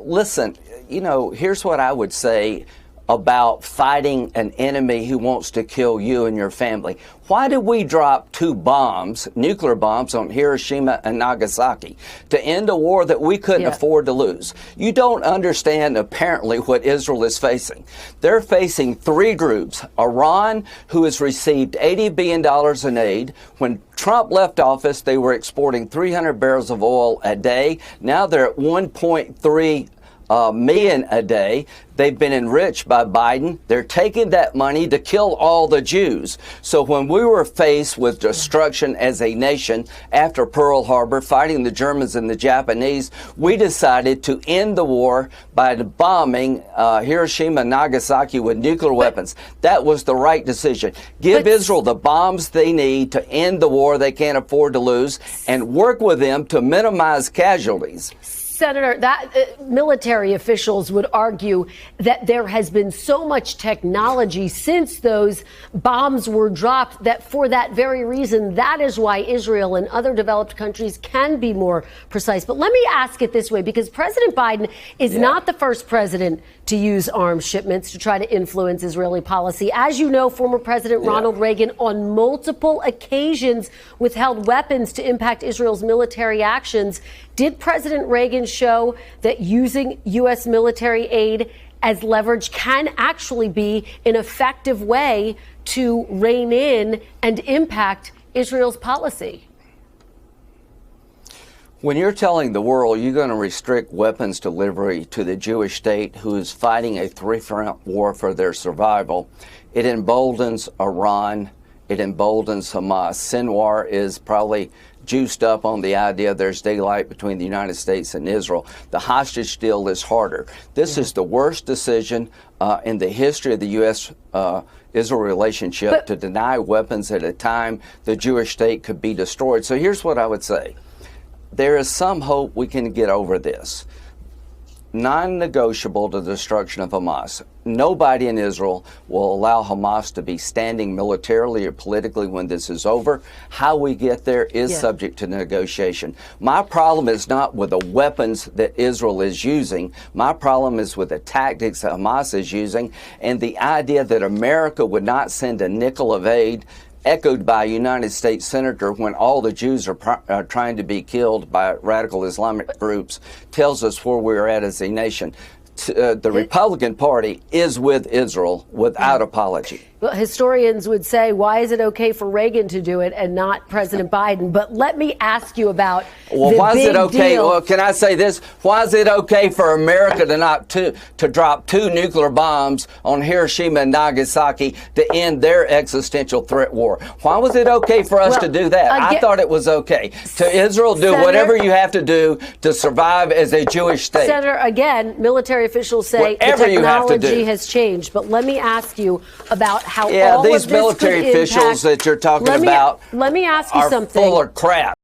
listen, here's what I would say about fighting an enemy who wants to kill you and your family. Why did we drop 2 bombs, nuclear bombs, on Hiroshima and Nagasaki to end a war that we couldn't afford to lose? You don't understand, apparently, what Israel is facing. They're facing 3 groups. Iran, who has received $80 billion in aid. When Trump left office, they were exporting 300 barrels of oil a day. Now they're at 1.3 million a day. They've been enriched by Biden. They're taking that money to kill all the Jews. So when we were faced with destruction as a nation after Pearl Harbor, fighting the Germans and the Japanese, we decided to end the war by bombing Hiroshima and Nagasaki with nuclear weapons. That was the right decision. Give Israel the bombs they need to end the war they can't afford to lose, and work with them to minimize casualties. Senator, military officials would argue that there has been so much technology since those bombs were dropped that for that very reason, that is why Israel and other developed countries can be more precise. But let me ask it this way, because President Biden is not the first president to use arms shipments to try to influence Israeli policy. As you know, former President Ronald Reagan on multiple occasions withheld weapons to impact Israel's military actions. Did President Reagan show that using U.S. military aid as leverage can actually be an effective way to rein in and impact Israel's policy? When you're telling the world you're going to restrict weapons delivery to the Jewish state who is fighting a 3-front war for their survival, it emboldens Iran, it emboldens Hamas. Sinwar is probably juiced up on the idea there's daylight between the United States and Israel. The hostage deal is harder. This is the worst decision in the history of the U.S.-Israel relationship to deny weapons at a time the Jewish state could be destroyed. So here's what I would say. There is some hope we can get over this. Non-negotiable, the destruction of Hamas. Nobody in Israel will allow Hamas to be standing militarily or politically when this is over. How we get there is subject to negotiation. My problem is not with the weapons that Israel is using. My problem is with the tactics that Hamas is using, and the idea that America would not send a nickel of aid, echoed by a United States senator when all the Jews are trying to be killed by radical Islamic groups, tells us where we're at as a nation. The Republican Party is with Israel without apology. Well, historians would say, why is it okay for Reagan to do it and not President Biden? But let me ask you about why is it okay? Deal. Well, can I say this? Why is it okay for America to drop 2 nuclear bombs on Hiroshima and Nagasaki to end their existential threat war? Why was it okay for us to do that? I thought it was okay. To Israel, do whatever you have to do to survive as a Jewish state. Senator, again, military officials say whatever the technology has changed. But let me ask you about how all these of this military could officials impact. that you're talking about Let me ask you are something. full of crap.